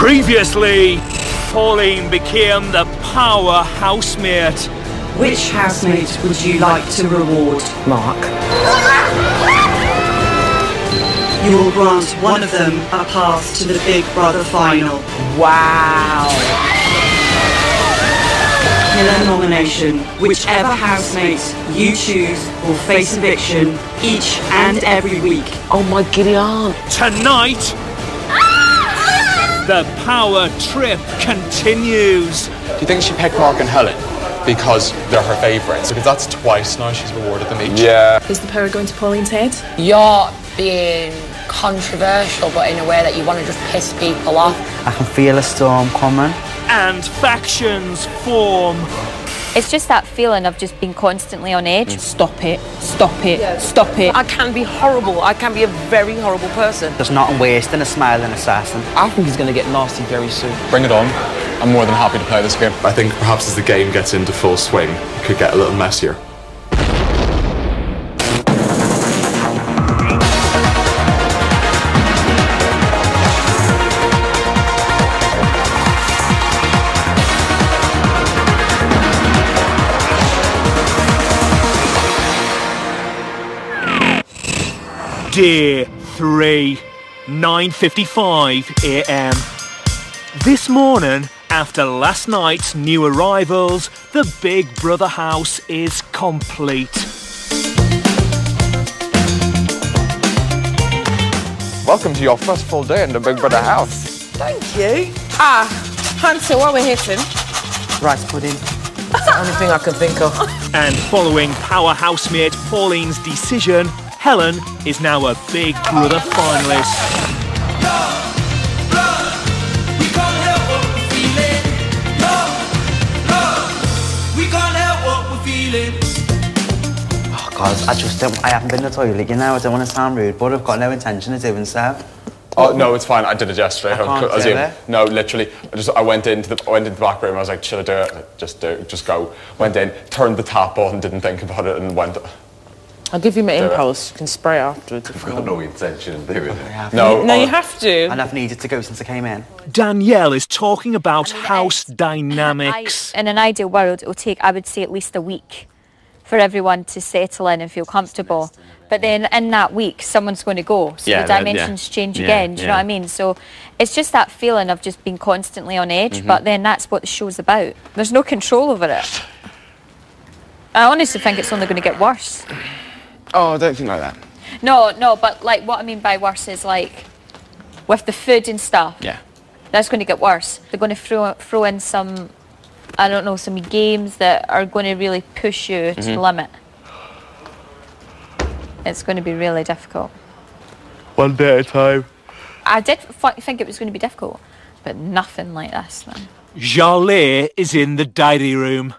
Previously, Pauline became the power housemate. Which housemate would you like to reward, Mark? You will grant one of them a path to the Big Brother final. Wow. Pillar nomination. Whichever housemate you choose will face eviction each and every week. Oh my giddy aunt. Tonight, the power trip continues. Do you think she picked Mark and Helen because they're her favourites? Because that's twice now she's rewarded them each. Yeah. Is the power going to Pauline's head? You're being controversial, but in a way that you want to just piss people off. I can feel a storm coming. And factions form. It's just that feeling of just being constantly on edge. Stop it, stop it, stop it. I can be horrible. I can be a very horrible person. There's nothing worse than a smiling assassin. I think he's going to get nasty very soon. Bring it on. I'm more than happy to play this game. I think perhaps as the game gets into full swing, it could get a little messier. Day 3, 9:55 a.m. This morning, after last night's new arrivals, the Big Brother house is complete. Welcome to your first full day in the Big Brother house. Thank you. Hunter, what we're hitting? Rice pudding. That's the only thing I can think of. And following power housemate Pauline's decision, Helen is now a Big Brother finalist. Oh God, I haven't been to the toilet, you know, I don't want to sound rude, but I've got no intention of doing so. Oh no, it's fine. I did it yesterday. can't do it. No, literally. I went into the back room. I was like, should I do it? Just go. Went in, turned the tap on, didn't think about it, and went. I'll give you my impulse. You can spray afterwards. I've got no intention of doing it. No, you have to. And I've needed to go since I came in. Danielle is talking about house dynamics. In an ideal world, it will take, I would say, at least a week for everyone to settle in and feel comfortable. But then in that week, someone's going to go. So the dimensions change again. Do you know what I mean? So it's just that feeling of just being constantly on edge. But then that's what the show's about. There's no control over it. I honestly think it's only going to get worse. Oh, I don't think like that. No, but like what I mean by worse is like with the food and stuff. Yeah. That's going to get worse. They're going to throw in some, I don't know, some games that are going to really push you to the limit. It's going to be really difficult. One day at a time. I did think it was going to be difficult, but nothing like this, man. Jarlath is in the diary room.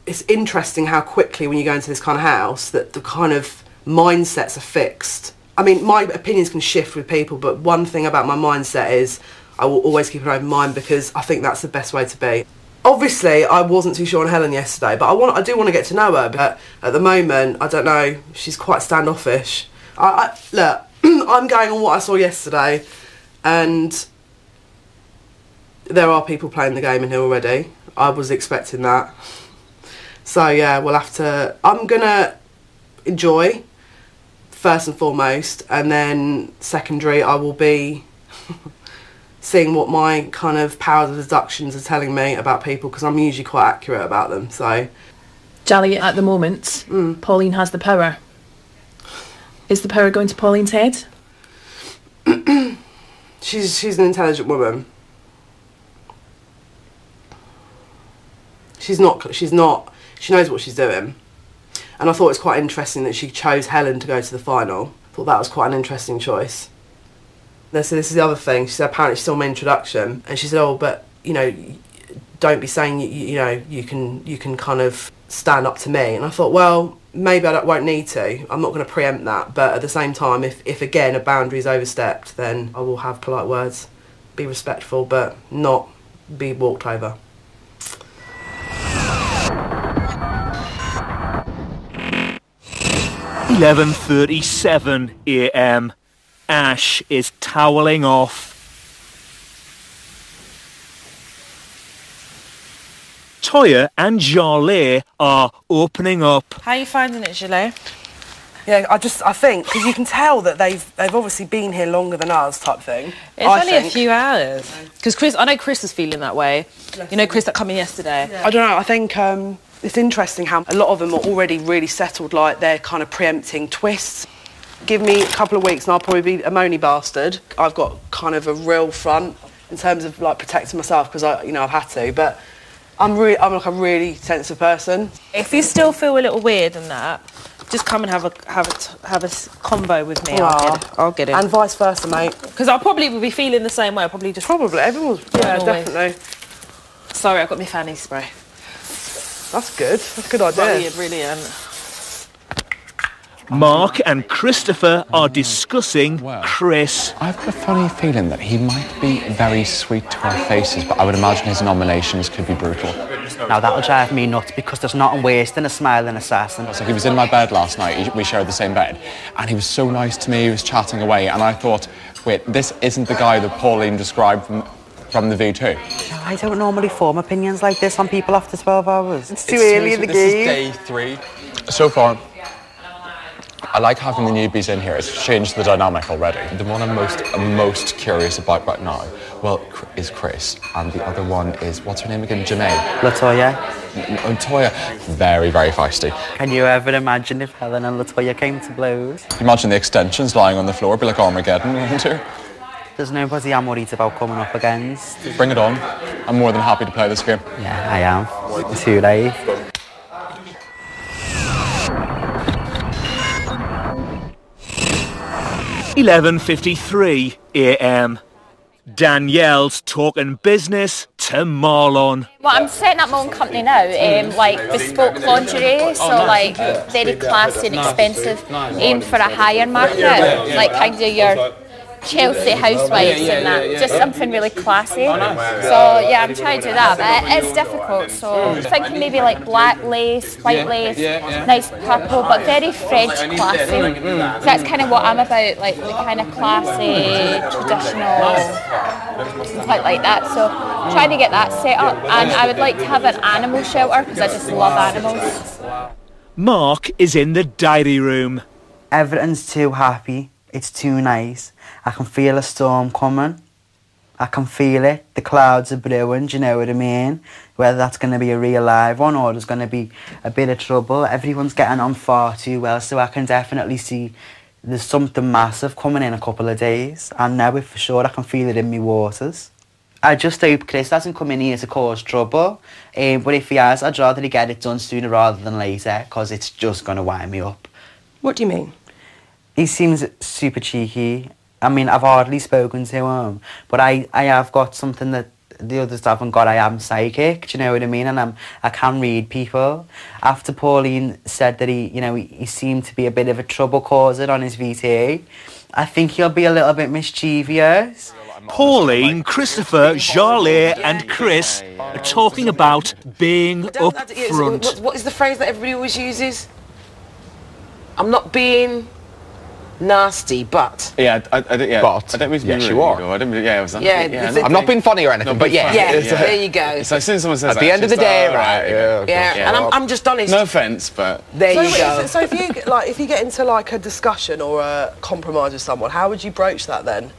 It's interesting how quickly when you go into this kind of house that the kind of mindsets are fixed. I mean, my opinions can shift with people, but one thing about my mindset is I will always keep an open mind because I think that's the best way to be. Obviously, I wasn't too sure on Helen yesterday, but I do want to get to know her. But at the moment, I don't know. She's quite standoffish. Look, I'm going on what I saw yesterday, and there are people playing the game in here already. I was expecting that. So yeah, we'll have to. I'm gonna enjoy first and foremost, and then secondary, I will be seeing what my kind of powers of deductions are telling me about people, because I'm usually quite accurate about them. So, Jolly, at the moment, Pauline has the power. Is the power going to Pauline's head? she's an intelligent woman. She's not. She knows what she's doing. And I thought it's quite interesting that she chose Helen to go to the final. I thought that was quite an interesting choice. So this is the other thing. She said apparently she saw my introduction, and she said, "Oh, but you know, don't be saying you know you can kind of stand up to me." And I thought, well, maybe I won't need to. I'm not going to preempt that. But at the same time, if again a boundary is overstepped, then I will have polite words, be respectful, but not be walked over. 11:37 a.m. Ash is toweling off. Toya and Jarlath are opening up. How are you finding it, Jarlath? Yeah, I think, because you can tell that they've obviously been here longer than us type thing. It's only a few hours. Because I know Chris was feeling that way. You know Chris that came in yesterday? Yeah. I don't know, I think it's interesting how a lot of them are already really settled, like they're kind of preempting twists. Give me a couple of weeks and I'll probably be a moany bastard. I've got kind of a real front in terms of like protecting myself because I've had to, but I'm like a really sensitive person. If you still feel a little weird and that, just come and have a convo with me. I'll get it. And vice versa, mate. Because I'll probably be feeling the same way. I'll probably just... Probably. Everyone's... Yeah, definitely. Sorry, I got my fanny spray. That's good. That's a good idea. Brilliant. Mark and Christopher are discussing Chris. I've got a funny feeling that he might be very sweet to our faces, but I would imagine his nominations could be brutal. Now that'll drive me nuts because there's nothing worse than a smiling assassin. So he was in my bed last night, we shared the same bed, and he was so nice to me, he was chatting away, and I thought, wait, this isn't the guy that Pauline described from the V2. I don't normally form opinions like this on people after 12 hours. It's too early in the game. This is day 3. So far, I like having the newbies in here. It's changed the dynamic already. The one I'm most curious about right now, well, is Chris, and the other one is, what's her name again? Janae. Latoya. Latoya. Very, very feisty. Can you ever imagine if Helen and Latoya came to blows? Can you imagine the extensions lying on the floor, be like Armageddon, wouldn't you? There's nobody I'm worried about coming up against. Bring it on. I'm more than happy to play this game. Yeah, I am. Too late. $11:53 a.m. Danielle's talking business to Marlon. Well, I'm setting up my own company now, like bespoke lingerie, so like very classy and expensive, aimed for a higher market, like kind of your Chelsea housewives and that, just something really classy. So yeah, I'm trying to do that, but it's difficult. So I'm thinking maybe like black lace, white lace, nice purple, but very French classy. So that's kind of what I'm about, like the kind of classy, traditional, something like that. So trying to get that set up, and I would like to have an animal shelter because I just love animals. Mark is in the diary room. Everything's too happy. It's too nice. I can feel a storm coming. I can feel it. The clouds are brewing, do you know what I mean? Whether that's going to be a real live one or there's going to be a bit of trouble. Everyone's getting on far too well, so I can definitely see there's something massive coming in a couple of days. I know it for sure. I can feel it in my waters. I just hope Chris doesn't come in here to cause trouble. But if he has, I'd rather he get it done sooner rather than later, because it's just going to wind me up. What do you mean? He seems super cheeky. I mean, I've hardly spoken to him, but I have got something that the others haven't got. I am psychic, do you know what I mean? And I can read people. After Pauline said that he seemed to be a bit of a trouble causer on his VT, I think he'll be a little bit mischievous. Pauline, Christopher, Jarlath and Chris are talking about being up front. What is the phrase that everybody always uses? I'm not being nasty, but... Yeah, But I don't mean to be rude, you are. I didn't, yeah, it was that. I'm not being funny or anything, but yeah. Yeah, there you go. It's like, as soon as someone says at the end of the day, right? Yeah, and I'm just honest. No offence, but... There you go. So if you get into like a discussion or a compromise with someone, how would you broach that then?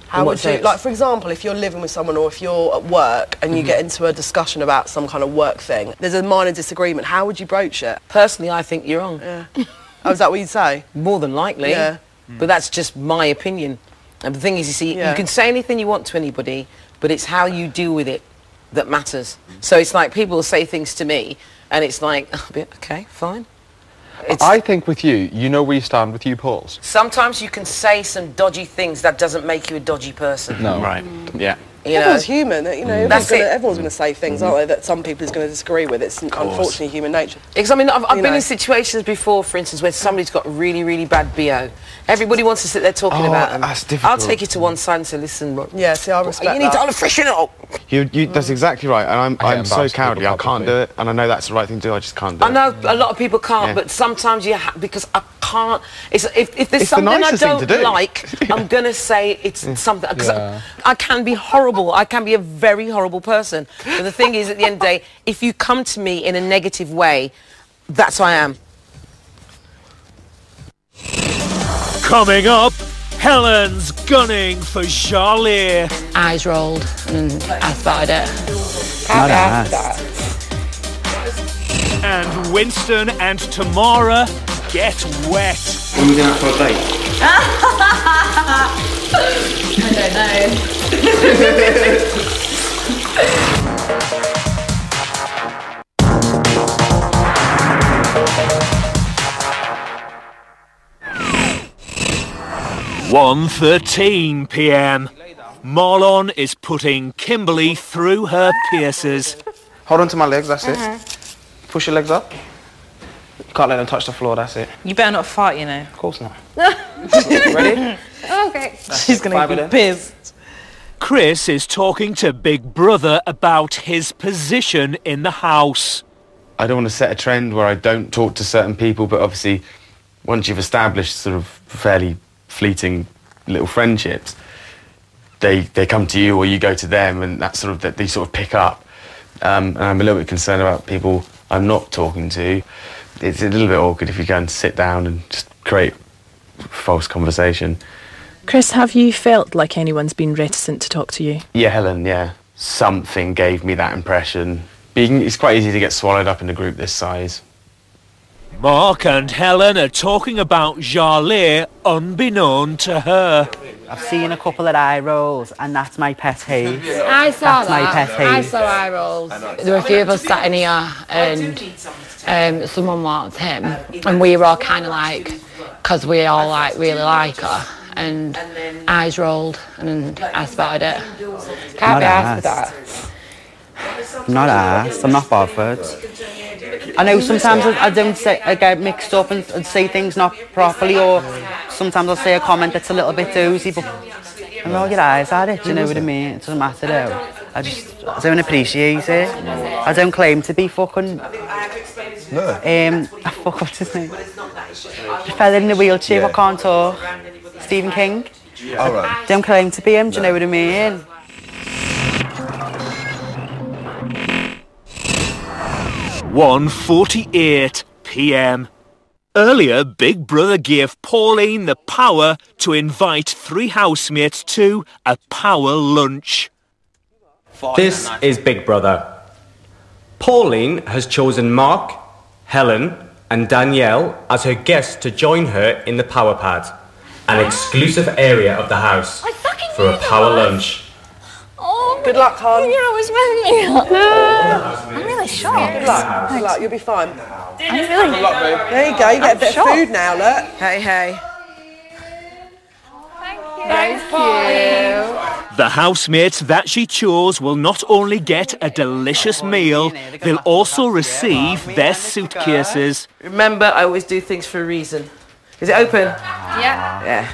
How would you, like, for example, if you're living with someone or if you're at work and you get into a discussion about some kind of work thing, there's a minor disagreement, how would you broach it? Personally, I think you're wrong. Yeah. Oh, is that what you'd say? More than likely. Yeah. But that's just my opinion. And the thing is, you see, you can say anything you want to anybody, but it's how you deal with it that matters. So it's like people will say things to me, and it's like, okay, fine. I think with you know where you stand with you, Pauls. Sometimes you can say some dodgy things that doesn't make you a dodgy person. No. Right. Yeah. Everyone's human, you know. Everyone's going to say things, aren't they, that some people is going to disagree with. It's unfortunately human nature. Because I mean, I've been in situations before, for instance, where somebody's got really, really bad BO. Everybody wants to sit there talking about them. That's difficult. I'll take you to one side and say, listen, yeah, see, I respect you need to freshen it up. That's exactly right, and I'm so cowardly. I can't do it, and I know that's the right thing to do. I just can't do it. I know a lot of people can't, but sometimes you because I can't. If there's It's the something I nicest thing don't to do. like, I'm gonna say it's something. Because I can be horrible. I can be a very horrible person. But the thing is, at the end of the day, if you come to me in a negative way, that's who I am. Coming up, Helen's gunning for Charlie. Eyes rolled and I spotted it. Not us. And Winston and Tamara get wet. When are we going out for a date? I don't know. 1:13 p.m. Marlon is putting Kimberly through her piercers. Hold on to my legs, that's it. Push your legs up. You can't let them touch the floor, that's it. You better not fart, you know. Of course not. Ready? Okay. She's going to be pissed. Chris is talking to Big Brother about his position in the house. I don't want to set a trend where I don't talk to certain people, but obviously once you've established sort of fairly fleeting little friendships, they come to you or you go to them, and that's sort of that they sort of pick up. And I'm a little bit concerned about people I'm not talking to. It's a little bit awkward if you go and sit down and just create false conversation. Chris, have you felt like anyone's been reticent to talk to you? Yeah, Helen, yeah. Something gave me that impression. It's quite easy to get swallowed up in a group this size. Mark and Helen are talking about Jarlath unbeknown to her. I've seen a couple of eye rolls, and that's my pet hate. I saw that's my pet hate. I saw eye rolls. There were a few of us sat in here and someone walked in and we were all kind of like, because we all like really like her, and eyes rolled and I spotted it. Can't be asked for that. I'm not asked, I'm not bothered. I know sometimes I get mixed up and say things not properly, or sometimes I'll say a comment that's a little bit dozy, but I roll your eyes at it, do you know what I mean? It doesn't matter though. I don't appreciate it. I don't claim to be fucking... what's his name? The fella in the wheelchair who can't talk. Stephen King. All right. Don't claim to be him, do you know what I mean? (1:48 p.m. Earlier, Big Brother gave Pauline the power to invite 3 housemates to a power lunch. This is Big Brother. Pauline has chosen Mark, Helen and Danielle as her guests to join her in the power pad, an exclusive area of the house, for a power lunch. Oh, good luck, hon. You're always with me. I'm really shocked. Good luck. Good luck. You'll be fine. I'm really... Good luck, babe. There you go. You get a bit of food now, look. Hey, hey. Thank you. The housemates that she chose will not only get a delicious meal, they'll also receive their suitcases. Remember, I always do things for a reason. Is it open? Yeah. Yeah.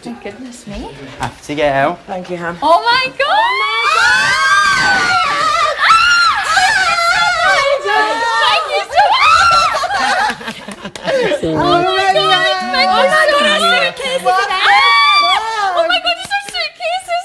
Thank goodness me. Have to get out. Thank you, Han. Oh my god! Oh my god! Thank you so much! Oh my god! Thank you so much! Suitcases! Oh my god, these are suitcases!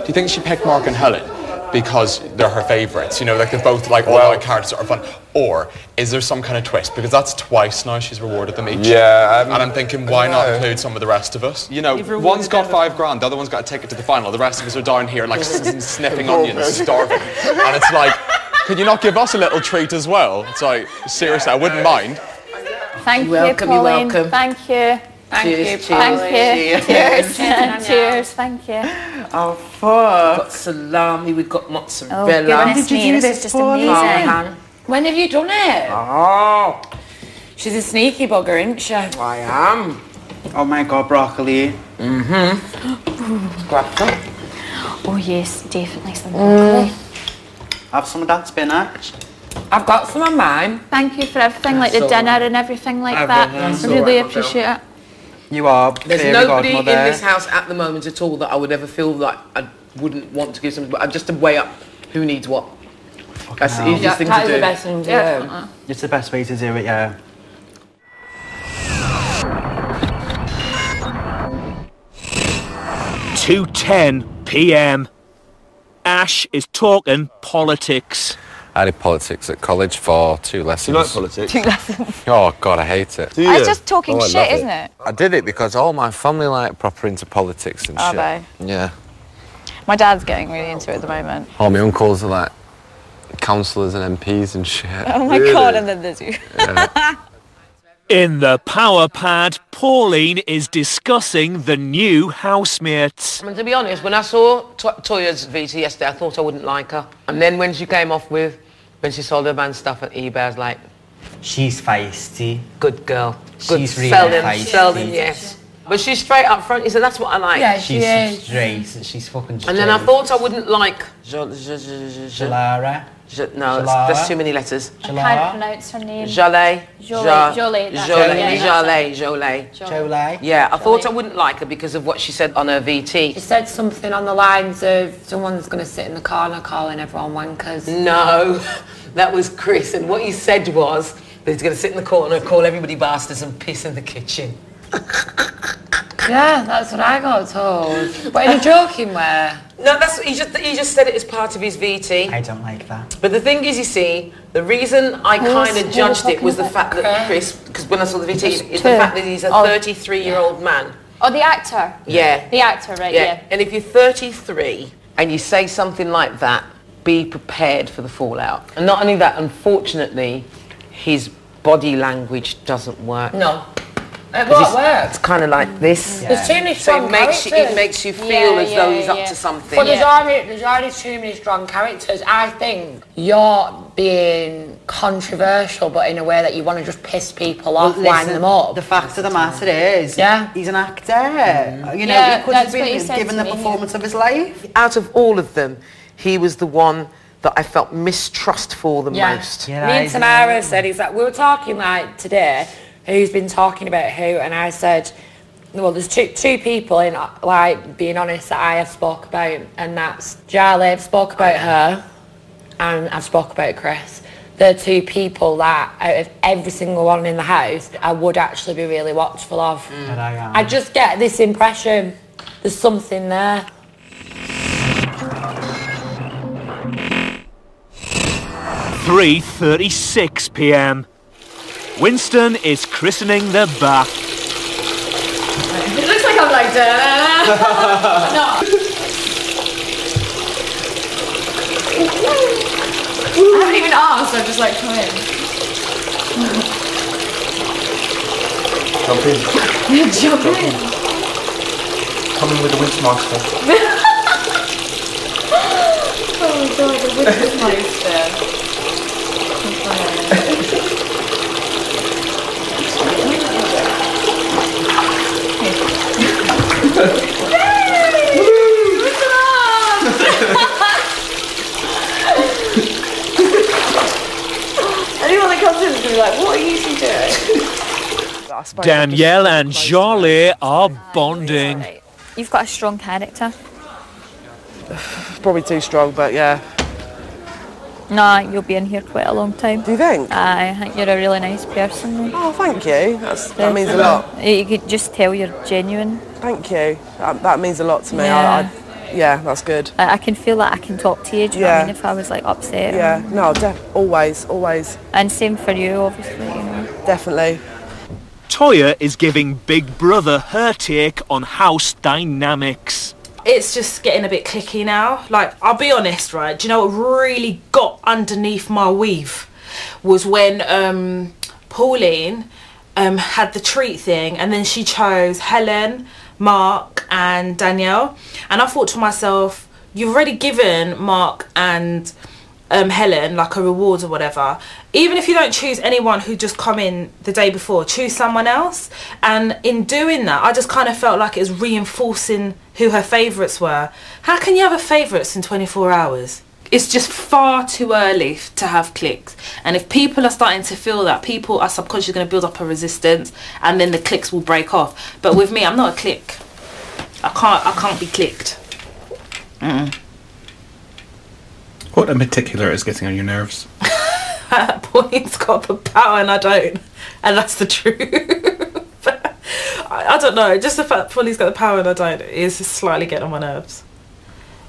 Do you think she picked Mark and Helen because they're her favourites? You know, like they're both like all our characters are fun. Or is there some kind of twist? Because that's twice now she's rewarded them each. Yeah. And I'm thinking, why not include some of the rest of us? You know, one's got $5 grand, the other one's got a ticket to the final. The rest of us are down here like sniffing onions, starving. And it's like, could you not give us a little treat as well? It's like, seriously, I wouldn't mind. Thank you, welcome, Pauline. you're welcome. Thank you. Thank Cheers, you, cheers. Thank you. Cheers. Cheers. Thank you. Oh, fuck. We've got salami, we've got mozzarella. Oh, goodness me, this is just amazing. When have you done it? Oh. She's a sneaky bugger, isn't she? I am. Oh my god, broccoli. Mm-hmm. Grab some. Oh yes, definitely some broccoli. Have some of that spinach. I've got some of mine. Thank you for everything, like the dinner and everything like that. I really appreciate it. You are. There's nobody in this house at the moment at all that I would ever feel like I wouldn't want to give something, but I'm just to weigh up who needs what. That's the easiest thing to do. That is the best thing to do. It's the best way to do it, yeah. (2:10 p.m. Ash is talking politics. I did politics at college for 2 lessons. You like politics? 2 lessons. Oh, God, I hate it. It's just talking shit, isn't it? I did it because all my family like proper into politics and Are shit. they? Yeah. My dad's getting really into it at the moment. All my uncles are like councillors and MPs and shit. Oh my God, and then there's you. Yeah. In the power pad, Pauline is discussing the new housemates. I mean, to be honest, when I saw Toya's VT yesterday, I thought I wouldn't like her. And then when she came off with, when she sold her man stuff at eBay, I was like... She's feisty. Good girl. Good. She's really feisty. feisty. Yes. But she's straight up front. He said, that's what I like. Yeah, She's straight. She's fucking straight. And then I thought I wouldn't like... Jalara. No, that's too many letters. I can't pronounce her name. Jolie. Jolie. Yeah, I thought I wouldn't like her because of what she said on her VT. She said something on the lines of someone's going to sit in the corner calling everyone wankers. No, that was Chris, and what he said was that he's going to sit in the corner, call everybody bastards and piss in the kitchen. Yeah, that's what I got told. But in a joking way. No, that's he just said it as part of his VT. I don't like that. But the thing is, you see, the reason I kind of judged it was the fact that Chris, because when I saw the VT, is the fact that he's a 33-year-old man. Oh, the actor? Yeah. The actor, right, yeah. And if you're 33 and you say something like that, be prepared for the fallout. And not only that, unfortunately, his body language doesn't work. No. It won't work. It's kind of like this. Yeah. There's too many strong characters. It makes you feel as though he's up to something. But there's already too many strong characters. I think you're being controversial, but in a way that you want to just piss people off, wind them up. The fact of the matter is, he's an actor. You know, Yeah, he could have been given the performance of his life. Out of all of them, he was the one that I felt mistrust for the most. Me and Tamara said, we were talking like today, who's been talking about who, and I said, well, there's two people in, like, being honest, that I have spoke about, and that's Charlie. I've spoke about her, and I've spoke about Chris. They're two people that, out of every single one in the house, I would actually be really watchful of. I just get this impression there's something there. 3:36 p.m. Winston is christening the bath. It looks like I'm like, no. I haven't even asked, I've just like come in. Jump in. Yeah, jump in. Come in with the Winchmaster. Oh my God, the Winchmaster. Anyone that comes in is going to be like, what are you two doing? Danielle and Charlie are bonding. You've got a strong character. Probably too strong, but yeah. Nah, you'll be in here quite a long time. Do you think? I think you're a really nice person. Oh, thank you. That means a lot. You could just tell you're genuine. Thank you. That means a lot to me. Yeah. Yeah, that's good. I can feel that I can talk to you, do you know what I mean, if I was like upset. Yeah, no, always. And same for you, obviously, you know. Definitely. Toya is giving Big Brother her take on house dynamics. It's just getting a bit clicky now. Like, I'll be honest, right? Do you know what really got underneath my weave was when Pauline had the treat thing, and then she chose Helen, Mark and Danielle, and I thought to myself, you've already given Mark and Helen like a reward or whatever. Even if you don't choose anyone who just come in the day before, choose someone else. And in doing that, I just kind of felt like it was reinforcing who her favourites were. How can you have a favourites in 24 hours? It's just far too early to have cliques, and if people are starting to feel that, people are subconsciously going to build up a resistance, and then the cliques will break off. But with me, I'm not a clique. I can't be clicked. What in particular is getting on your nerves? Pauline's got the power and I don't. And that's the truth. I don't know. Just the fact Pauline's got the power and I don't is slightly getting on my nerves.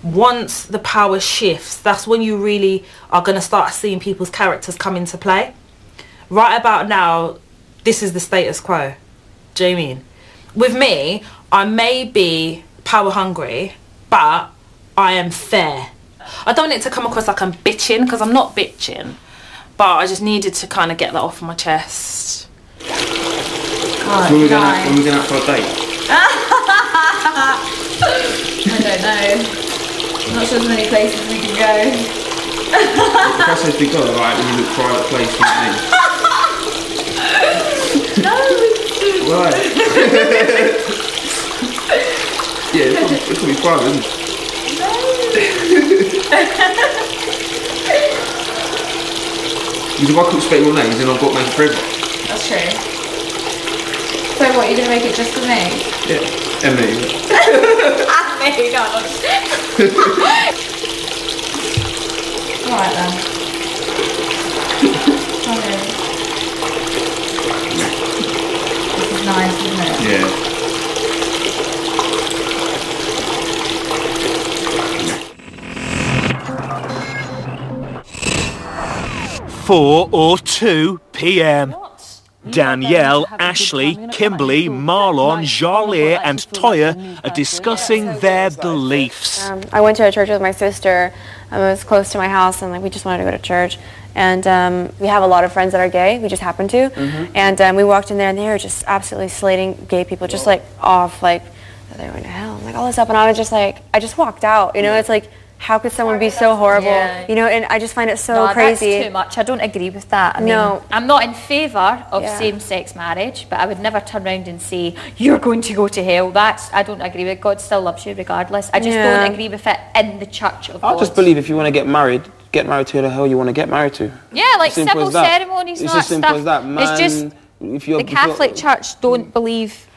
Once the power shifts, that's when you really are going to start seeing people's characters come into play. Right about now, this is the status quo. Do you know what I mean? With me, I may be power hungry, but I am fair. I don't want it to come across like I'm bitching, because I'm not bitching. But I just needed to kind of get that off my chest. When we going out for a date? I don't know. I'm not sure there's many places we can go. The process we got, right, when you look private place, you know No! Why? Yeah, it's probably private, isn't it? Because if I cook spaghetti bolognese, then I've got to make it for everyone. That's true. So what, you're going to make it just for me? Yeah, and me. And me, no. Alright then. Okay. This is nice, isn't it? Yeah. 4:02 p.m. Danielle, Ashley, Kimberly, Marlon, Jarlaire and Toya are discussing their beliefs. I went to a church with my sister. It was close to my house, and we just wanted to go to church. And we have a lot of friends that are gay. We just happen to. And we walked in there, and they were just absolutely slating gay people, just like off, like they were going to hell, and like all this stuff. And I was just like, I just walked out. You know, it's like, how could someone be so horrible? Yeah. You know, and I just find it so crazy. That's too much. I don't agree with that. I mean, I'm not in favour of same-sex marriage, but I would never turn around and say, you're going to go to hell. I don't agree with. God still loves you regardless. I just don't agree with it in the church of God. I just believe if you want to get married to who the hell you want to get married to. Yeah, like civil ceremonies and all that stuff. It's as simple as that. Man, it's just the Catholic Church don't believe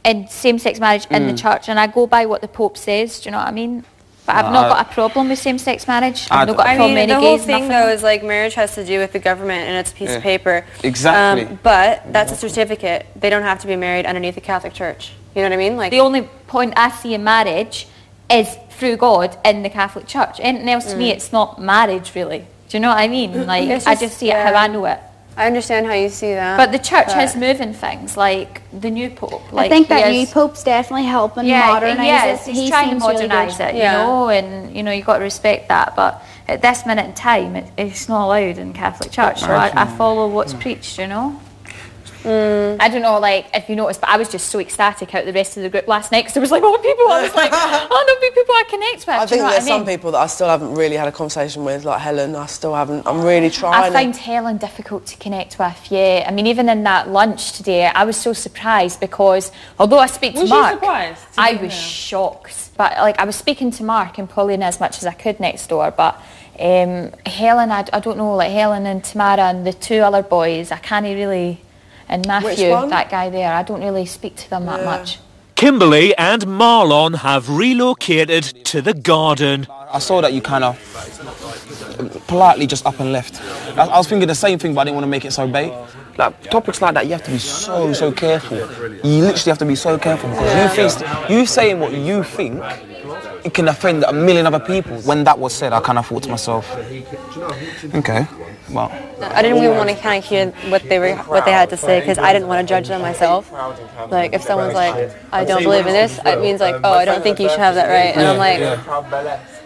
in same-sex marriage in the church, and I go by what the Pope says. Do you know what I mean? But I've not got a problem with same-sex marriage. I've not got a problem with the any whole gays, thing, though, is like marriage has to do with the government and it's a piece of paper. Exactly. But that's a certificate. They don't have to be married underneath the Catholic Church. You know what I mean? Like the only point I see in marriage is through God in the Catholic Church. Anything else to me, it's not marriage, really. Do you know what I mean? Like I just see it how I know it. I understand how you see that. But the church is moving things, like the new Pope. Like I think that new Pope's definitely helping modernise it. He's trying to modernise it, you know, and you know, you've got to respect that. But at this minute in time, it's not allowed in Catholic Church, so I follow what's preached, you know. I don't know, like, if you noticed, but I was just so ecstatic out the rest of the group last night because there was like all people. I was like, oh, there'll be people I connect with. I think there's some people that I still haven't really had a conversation with, like Helen. I still haven't. I'm really trying. I find Helen difficult to connect with. Yeah, I mean, even in that lunch today, I was so surprised because although I speak to Mark, I was shocked. But like, I was speaking to Mark and Pauline as much as I could next door, but. Helen, I don't know, like Helen and Tamara and the two other boys, I can't really. And Matthew, that guy there, I don't really speak to them that much. Kimberly and Marlon have relocated to the garden. I saw that you kind of politely just up and left. I was thinking the same thing, but I didn't want to make it so bait. Like topics like that, you have to be so careful. You literally have to be so careful because you saying what you think, it can offend a million other people. When that was said, I kind of thought to myself, okay, well. I didn't even want to kind of hear what they had to say because I didn't want to judge them myself. Like if someone's like, I don't believe in this, it means like, oh, I don't think you should have that right, and I'm like.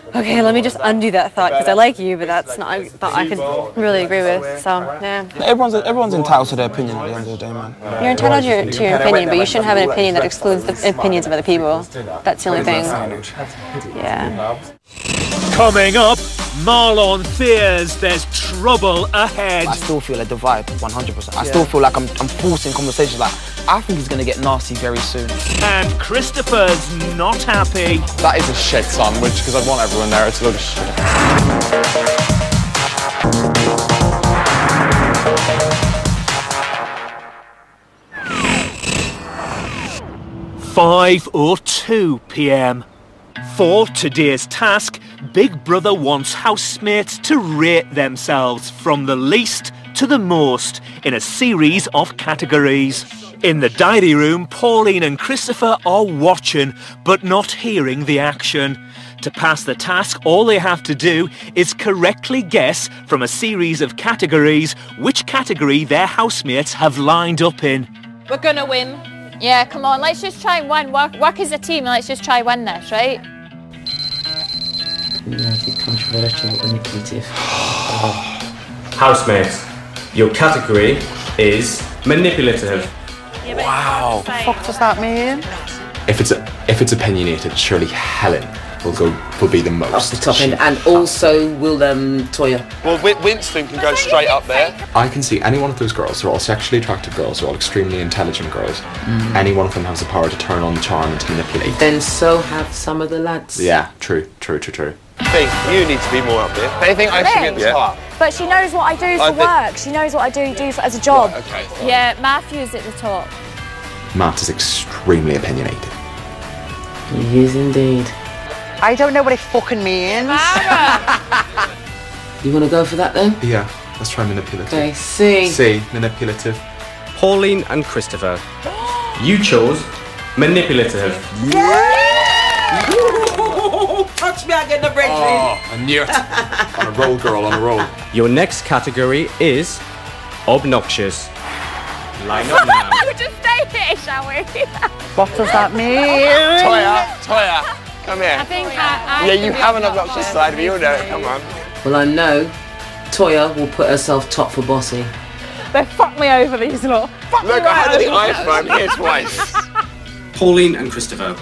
Okay, let me just undo that thought because I like you, but that's not a thought I could really agree with. So yeah. Everyone's entitled to their opinion at the end of the day, man. You're entitled to your opinion, but you shouldn't have an opinion that excludes the opinions of other people. That's the only thing. Yeah. Coming up, Marlon fears there's trouble ahead. I still feel a divide, 100%. I still feel like I'm forcing conversations. Like I think he's going to get nasty very soon. And Christopher's not happy. That is a shit sandwich because I want everyone there. It's a load of shit. 5:02 p.m. For today's task, Big Brother wants housemates to rate themselves from the least to the most in a series of categories. In the diary room, Pauline and Christopher are watching but not hearing the action. To pass the task, all they have to do is correctly guess from a series of categories which category their housemates have lined up in. We're gonna win. Yeah, come on, let's just try and win. Work as a team, let's just try and win this, right? Controversial, manipulative. Housemates, your category is manipulative. Wow. What the fuck does that mean? If it's opinionated, surely Helen will be the most. Off the top end, and also will Toya. Well, Winston can go straight up there. I can see any one of those girls. They're all sexually attractive girls. They're all extremely intelligent girls. Any one of them has the power to turn on the charm and to manipulate. Then so have some of the lads. Yeah, true. You need to be more up there. They think I should be at the top. But she knows what I do for work. She knows what I do as a job. Yeah, okay. Yeah, Matthew's at the top. Matt is extremely opinionated. He is indeed. I don't know what it fucking means. You want to go for that then? Yeah, let's try manipulative. Okay, C, manipulative. Pauline and Christopher, you chose manipulative. Touch me, I get the break. I knew it. On a roll, girl, on a roll. Your next category is obnoxious. Line up now. We'll just stay here, shall we? What does that mean? Toya, come here. I think Yeah, you have an obnoxious side, we all know it, come on. Well, I know Toya will put herself top for bossy. They fucked me over, these lot. Look, I had the iPhone here twice. Pauline and Christopher,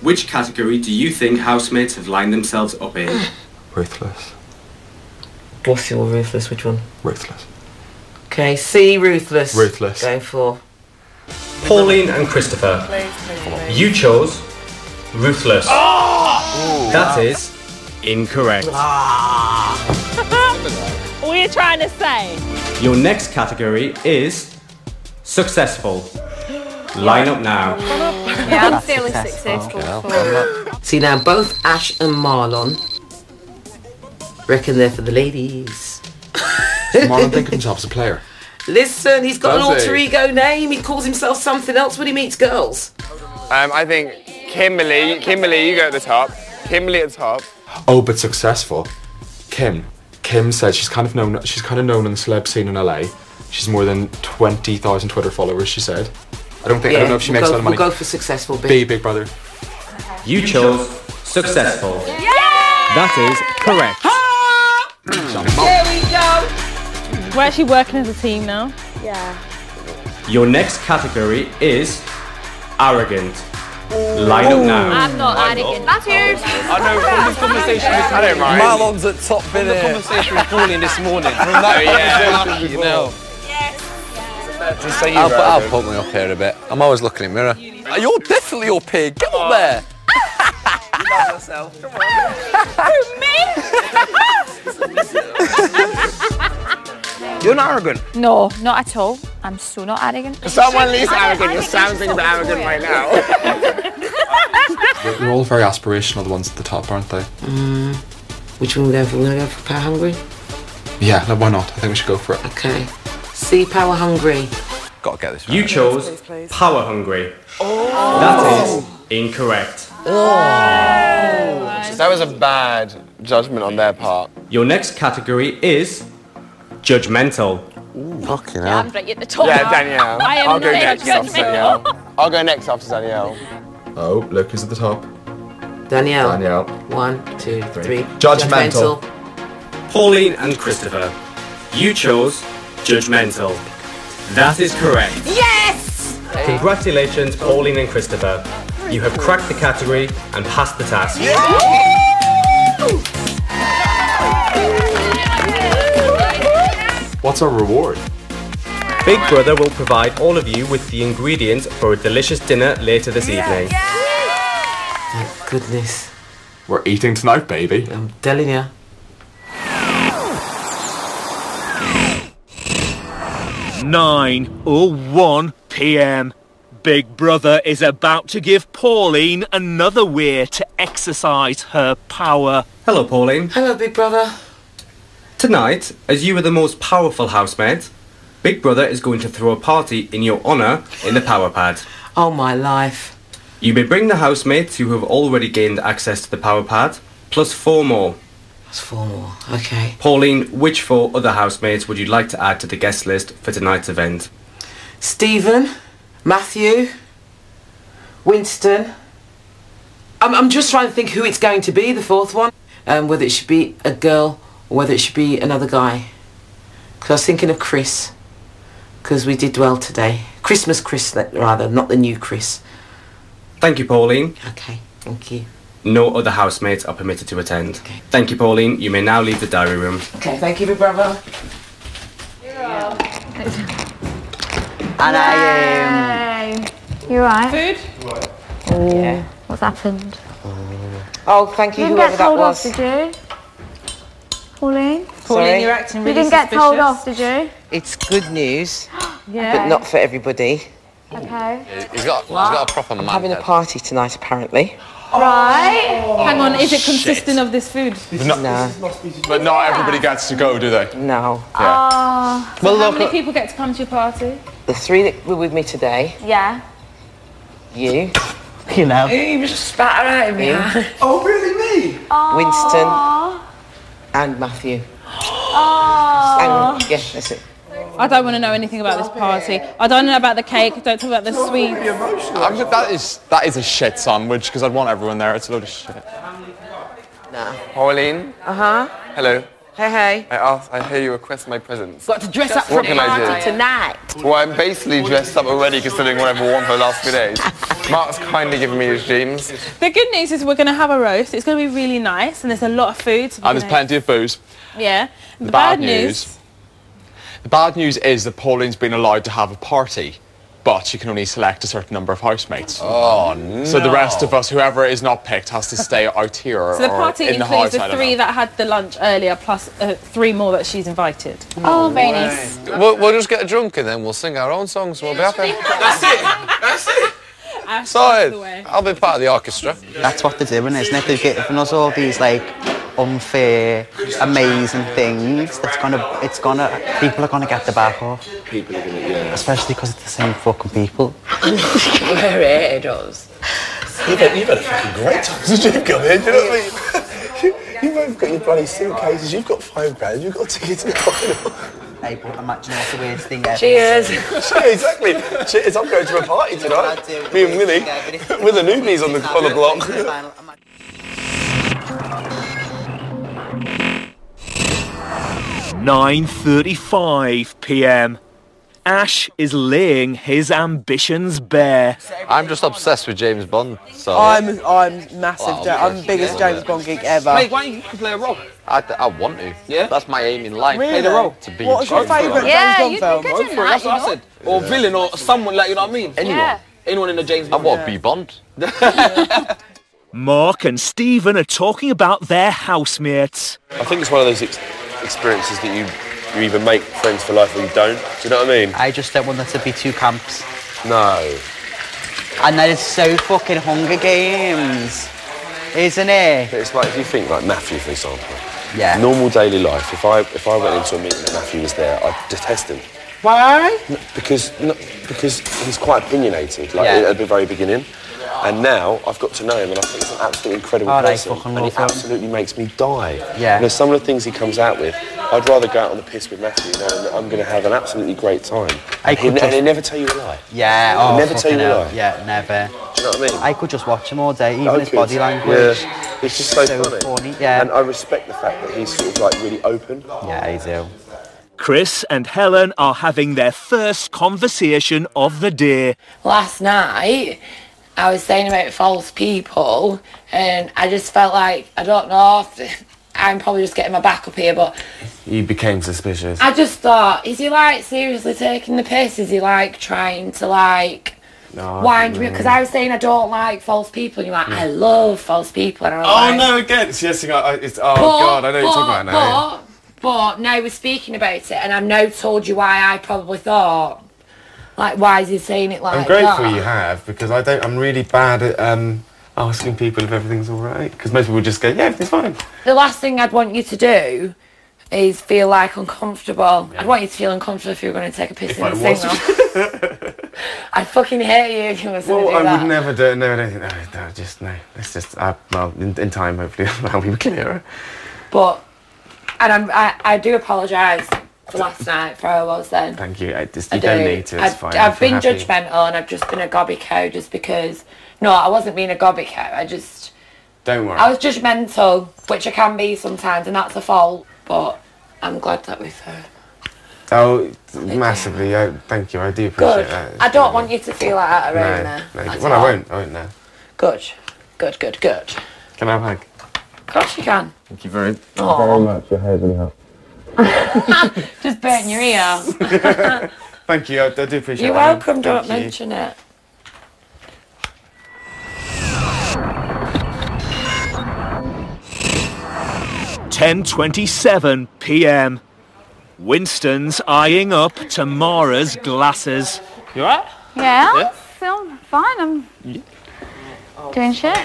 which category do you think housemates have lined themselves up in? Ruthless. What's your ruthless? Which one? Ruthless. Okay, C, ruthless. Ruthless. Go for. Pauline and Christopher, you chose ruthless. That is incorrect. What are you trying to say? Your next category is successful. Line up now. Yeah, I'm fairly successful. See now, both Ash and Marlon reckon they're for the ladies. Marlon thinks himself as a player. Listen, he's got Does an alter he? ego name. He calls himself something else when he meets girls. I think Kimberly, you go at the top. Kimberly at the top. Oh, but successful. Kim said she's kind of known in the celeb scene in LA. She's more than 20,000 Twitter followers, she said. I don't know if she makes a lot of money. We'll go for successful. Big Brother. You chose successful. Yeah! That is correct. There we go. We're actually working as a team now. Yeah. Your next category is arrogant. Line up now. I'm not arrogant. Matthew! I know from this conversation I don't mind. Marlon's at top From the conversation with Pauline this morning. From that conversation, you know. Just say I'll put me up here a bit. I'm always looking in the mirror. You're definitely up here. Get up there. You love yourself. Come on. You're not arrogant. No, not at all. I'm so not arrogant. Someone least arrogant. You're sounding a bit arrogant right now. They're all very aspirational, the ones at the top, aren't they? Which one are we going for? We're going to go for Power Hungry? Yeah, no, why not? I think we should go for it. Okay. C, Power Hungry. Gotta get this right. You chose power hungry. That is incorrect. That was a bad judgment on their part. Your next category is judgmental. Fucking Yeah, hell. I'm right at the top. Yeah, Danielle. I am I'll go not next after judgmental. Danielle. I'll go next after Danielle. Oh, look who's at the top. Danielle. 1, 2, 3. Judgmental. Pauline and Christopher, you chose judgmental. That is correct. Yes! Congratulations, Pauline and Christopher. You have cracked the category and passed the task. What's our reward? Big Brother will provide all of you with the ingredients for a delicious dinner later this evening. Thank goodness. We're eating tonight, baby. I'm telling you. (9:01 p.m. Big Brother is about to give Pauline another way to exercise her power. Hello, Pauline. Hello, big brother. Tonight, as you are the most powerful housemate, Big Brother is going to throw a party in your honour in the power pad. Oh, my life. You may bring the housemates who have already gained access to the power pad, plus 4 more. That's 4 more, okay. Pauline, which 4 other housemates would you like to add to the guest list for tonight's event? Stephen, Matthew, Winston. I'm just trying to think who it's going to be, the 4th one. Whether it should be a girl or whether it should be another guy. Because I was thinking of Chris. Because we did well today. Christmas Chris, rather, not the new Chris. Thank you, Pauline. Okay, thank you. No other housemates are permitted to attend. Okay. Thank you, Pauline. You may now leave the diary room. Okay, thank you, big brother. And I You alright? Food? Oh, yeah. What's happened? Oh, thank you, You didn't whoever get that told was. off, did you? Pauline? Sorry? You're acting really You didn't get suspicious. told off, did you? It's good news, Yeah. but not for everybody. Okay. He's got a proper man. I'm having a party tonight, apparently. Right. Hang on, is it consisting of this food? No. But not everybody gets to go, do they? No. Yeah. So how many people get to come to your party? The 3 that were with me today, Yeah. you, You know. He was just spat at me. Oh, really, me? Winston and Matthew. Oh. And, yeah, that's it. I don't want to know anything about this party. I don't know about the cake. Don't talk about the sweets. That is a shit sandwich because I'd want everyone there. It's a load of shit. Nah. Pauline. Uh-huh. Hello. Hey. I hear you request my presents. Got to dress up for What the can I party do? tonight. Well, I'm basically dressed up already, considering what I've worn for the last few days. Mark's kindly given me his jeans. The good news is we're going to have a roast. It's going to be really nice, and there's a lot of food. So And there's plenty of booze. Yeah. The bad news. The bad news is that Pauline's been allowed to have a party, but she can only select a certain number of housemates. Oh, no. So the rest of us, whoever is not picked, has to stay out here. So the party or in the includes house, the 3 that had the lunch earlier, plus 3 more that she's invited. Oh, very nice. We'll just get drunk and then we'll sing our own songs and we'll be happy. That's it. Sorry, I'll be part of the orchestra. That's what they're doing, isn't it? They're giving us all these, like, unfair, amazing things. People are gonna get the back off. People are gonna, yeah. Especially because it's the same fucking people. We're hated us. You've had a fucking great time since you've come here, do you know what I mean? You've both got your bloody suitcases, you've got £5 grand, you've got a ticket to the final. Hey, but imagine that's the weirdest thing ever. Cheers. Yeah, exactly. Cheers, I'm going to a party tonight. Me and Willie, we're the newbies on the block. 9:35 p.m. Ash is laying his ambitions bare. I'm just obsessed with James Bond. So I'm massive. I'm the biggest James Bond geek ever. Mate, why don't you play a role? I want to. Yeah? That's my aim in life. Really? Play the role. To be What's your favourite James Bond film? Go for it, that's what I said. Or villain, or someone like, you know what I mean? Anyone. Yeah. Anyone in the James Bond. I want to be Bond. Mark and Stephen are talking about their housemates. I think it's one of those experiences that you either make friends for life or you don't. Do you know what I mean? I just don't want there to be 2 camps. No. And that is so fucking Hunger Games, isn't it? But it's like, if you think like Matthew, for example. Yeah. Normal daily life, if I went into a meeting and Matthew was there, I'd detest him. Why? Because he's quite opinionated, like at the very beginning. And now I've got to know him, and I think he's an absolutely incredible person, and he absolutely makes me die. Yeah. You know, some of the things he comes out with, I'd rather go out on the piss with Matthew knowing that I'm going to have an absolutely great time. And they never tell you a lie. Yeah, They never tell you a lie. Yeah, never. Do you know what I mean? I could just watch him all day, even his body language. Yeah, it's just so funny. Yeah. And I respect the fact that he's sort of like really open. Yeah, I do. Chris and Helen are having their first conversation of the day. Last night, I was saying about false people, and I just felt like, I don't know, I'm probably just getting my back up here, but You became suspicious. I just thought, is he like seriously taking the piss? Is he like trying to like wind me up? Because I was saying I don't like false people, and you're like, I love false people. And I was like, no, again. Yes, God, I know you're talking about now. But now we're speaking about it, and I've now told you why I probably thought, like, why is he saying it like I'm that? grateful you have, because I'm really bad at asking people if everything's all right, because most people just go, yeah, everything's fine. The last thing I'd want you to do is feel like uncomfortable. Yeah. I'd want you to feel uncomfortable if you were going to take a piss in the signal. I'd fucking hate you if you were going to do that. Well, I would never do it. No, no. It's just, well, in time, hopefully, that'll be clearer. But, and I do apologise for last night, for how I was then. Thank you. You don't need to, it's fine. I've been judgmental and I've just been a gobby-cow just because... No, I wasn't being a gobby-cow, I just... Don't worry. I was judgmental, which I can be sometimes, and that's a fault, but I'm glad that we've heard. Oh, massively. Thank you. I do appreciate that. I don't want you to feel like that around there. Well, I won't now. Good. Good. Can I have a hug? Of course you can. Thank you very much. Your hair's really hot. Just burnt your ear. Thank you. I do appreciate You're that. welcome. Don't mention it. (10:27 p.m. Winston's eyeing up Tamara's glasses. You alright? Yeah, I'm fine. I'm doing shit.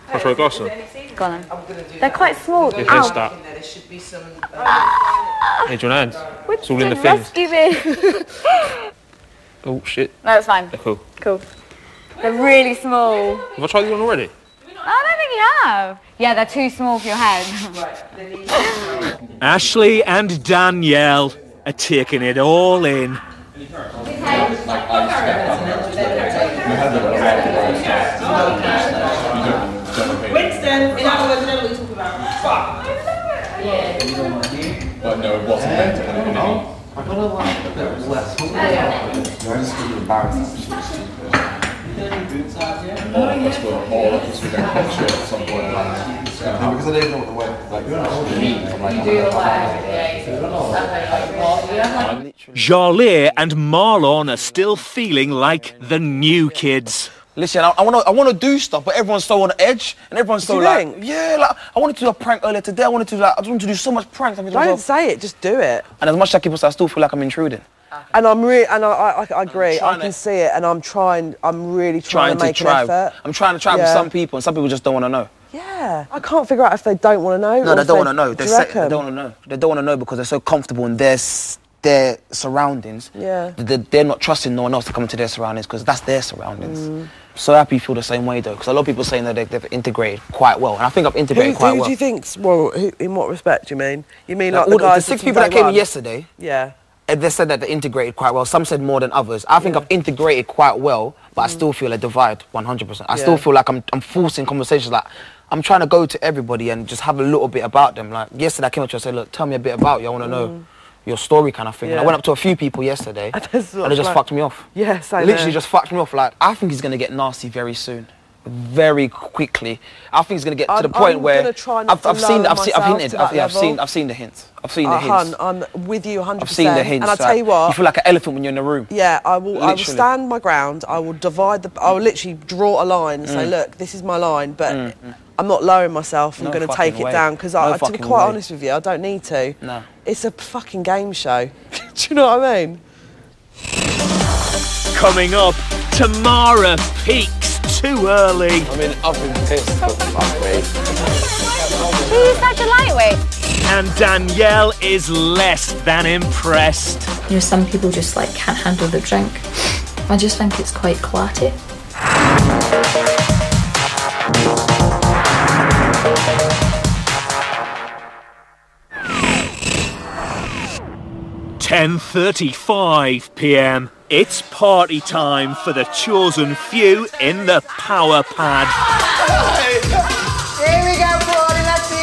What's your glasses? Go on then. They're quite small. Your hair start. Hey, do you want hands? It's all in the fins. Rescue me. Oh, shit. No, it's fine. They're cool. Cool. They're really small. Have I tried these on already? I don't think you have. Yeah, they're too small for your head. Ashley and Danielle are taking it all in. Winston, in other words, you know what we talk about. But no, it wasn't meant to happen. I don't know why. All of us were going to catch it at some point. Because I didn't know what the word Jarlaire and Marlon are still feeling like the new kids. Listen, I want to do stuff, but everyone's so on edge, and everyone's so like, yeah, like I wanted to do a prank earlier today. I wanted to do so much pranks. Don't say it, just do it. And as much as I keep, I still feel like I'm intruding. And I agree. I can see it, and I'm really trying to make an effort. I'm trying to try with some people, and some people just don't want to know. Yeah, I can't figure out if they don't want to know. No, they don't want to know. They don't want to know. They don't want to know because they're so comfortable in their surroundings. Yeah. They're not trusting no one else to come into their surroundings because that's their surroundings. So happy you feel the same way though, because a lot of people are saying that they've integrated quite well, and I think I've integrated quite well. Who do you think's in what respect? You mean like all the guys? The 6 people that came in yesterday. Yeah. They said that they integrated quite well. Some said more than others. I think I've integrated quite well, but I still feel a divide 100%. I still feel like I'm forcing conversations. Like I'm trying to go to everybody and just have a little bit about them. Like yesterday I came up to you and said, look, tell me a bit about you. I want to know your story kind of thing. And I went up to a few people yesterday and they just fucked me off. Yes, I know. Literally just fucked me off. Like I think he's going to get nasty very soon. Very quickly. I think it's going to get to the point where I've seen the hints. I've seen the hints. I'm with you 100%. I've seen the hints. And I'll tell you what. You feel like an elephant when you're in a room. Yeah, I will stand my ground. I will I will literally draw a line and say, look, this is my line, but I'm not lowering myself. I'm going to take it down because to be quite honest with you, I don't need to. No. It's a fucking game show. Do you know what I mean? Coming up, Tamara peaks too early. I mean, I've been pissed, but fuck me. Who's such a lightweight? And Danielle is less than impressed. You know, some people just like can't handle the drink. I just think it's quite clatty. (10:35 p.m. It's party time for the chosen few in the power pad. Here we go, Brody, let's see.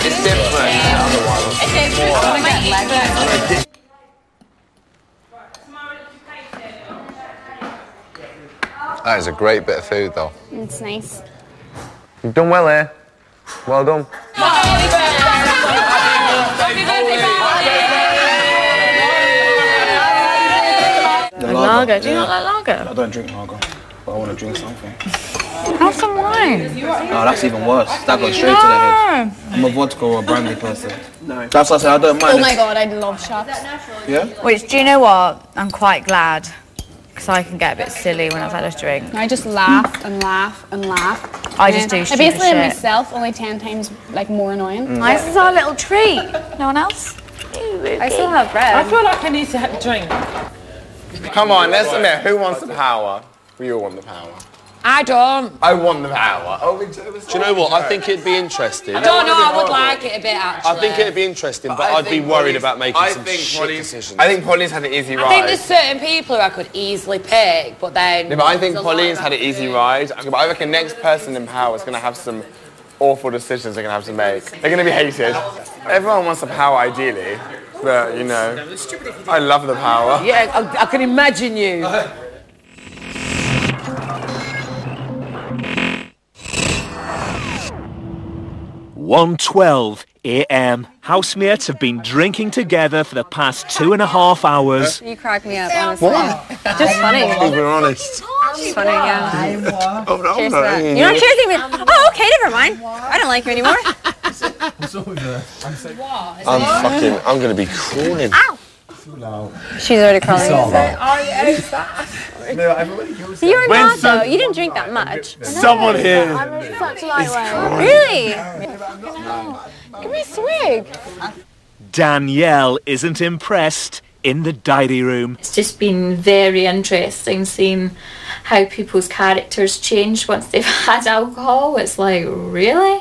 It's different otherwise. That is a great bit of food, though. It's nice. You've done well here. Well done. I lager. Do you not like lager? I don't drink lager, but I want to drink something. Have some wine. No, that's even worse. That goes straight to the head. I'm a vodka or a brandy person. No. That's what I said, I don't mind. Oh my god, I love shots. Yeah? Which, do you know what? I'm quite glad. Because I can get a bit silly when I've had a drink. I just laugh and laugh and laugh. I just do I stupid basically am shit. myself, only 10 times like more annoying. This is our little treat. No one else? I still have bread. I feel like I need to have a drink. Come on, let's admit, who wants the power? We all want the power. I don't. I want the power. Do you know what? I think it'd be interesting. I don't know, I would like it a bit actually. I think it'd be interesting, but I'd be worried about making some shit decisions. I think Pauline's had an easy ride. I think there's certain people who I could easily pick, but then... Yeah, but I think Pauline's had an easy ride. But I reckon next person in power is going to have some awful decisions they're going to have to make. They're going to be hated. Everyone wants the power ideally, but, you know, I love the power. Yeah, I can imagine you. 1:12 a.m. Housemates have been drinking together for the past 2.5 hours. You crack me up, honestly. Just funny. We're honest. It's funny, yeah. Oh, no, Cheers no, to that. You're not cheersing me. Oh, okay, never mind. I don't like you anymore. I'm going to be crawling. Ow! She's already crawling. You're not though. You didn't drink that much. Someone here. I'm such a lightweight. Really? Give me a swig. Danielle isn't impressed in the diary room. It's just been very interesting seeing how people's characters change once they've had alcohol. It's like, really?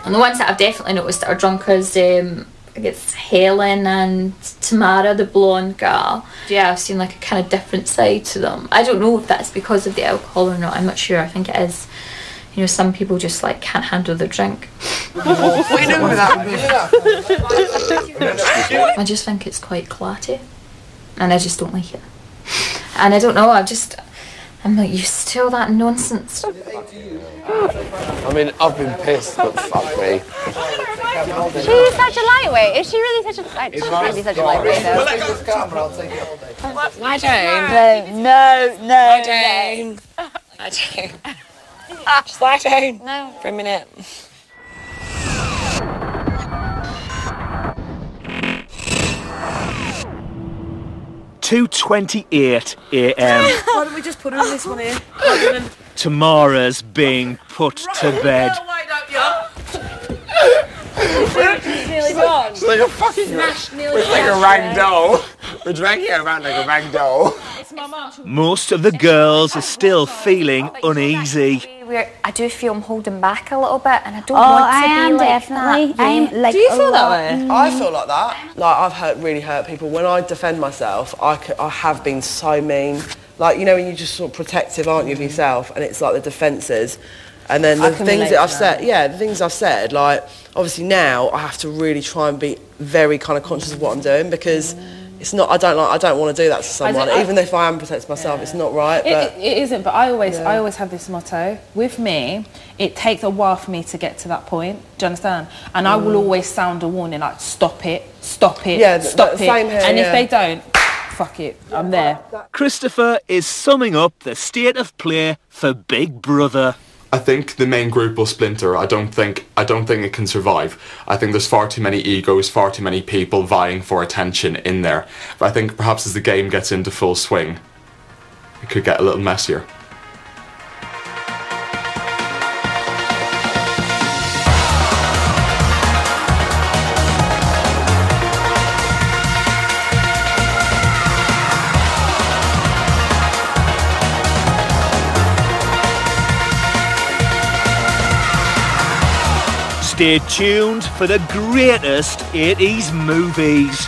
And the ones that I've definitely noticed that are drunk is I guess Helen and Tamara, the blonde girl. Yeah, I've seen like a kind of different side to them. I don't know if that's because of the alcohol or not. I'm not sure. I think it is. You know, some people just like can't handle the drink. What are you doing with that? I just think it's quite clatty, and I just don't like it. And I don't know. I'm not used to all that nonsense. I mean, I've been pissed, but fuck me. She's such a lightweight. Is she really such a lightweight? She can't be such a lightweight though. Lie down. No. Lie down. Lie down. Just lie down. No. For a minute. (2:28 a.m. Why don't we just put her in this one here? Tamara's being put to bed. She's nearly done. It's like a fucking... It's like a rag doll. We're dragging her around like a rag doll. Most of the girls are still feeling uneasy. I do feel I'm holding back a little bit, and I don't want to I am be like definitely. that. I'm like. Do you feel that way? I feel like that. Like I've really hurt people. When I defend myself, I have been so mean. Like, you know, when you're just sort of protective, aren't you, of yourself? And it's like the defences. And then the things that I've said, the things I've said, like, obviously now I have to really try and be very kind of conscious of what I'm doing, because it's not, I don't want to do that to someone. Even if I am protecting myself, it's not right. But It isn't, but I always have this motto. With me, it takes a while for me to get to that point. Do you understand? And I will always sound a warning, like, stop it, stop it, stop it. Same here, and if they don't, fuck it, I'm there. Christopher is summing up the state of play for Big Brother. I think the main group will splinter. I don't think it can survive. I think there's far too many egos, far too many people vying for attention in there. But I think perhaps as the game gets into full swing, it could get a little messier. Stay tuned for the greatest 80s movies.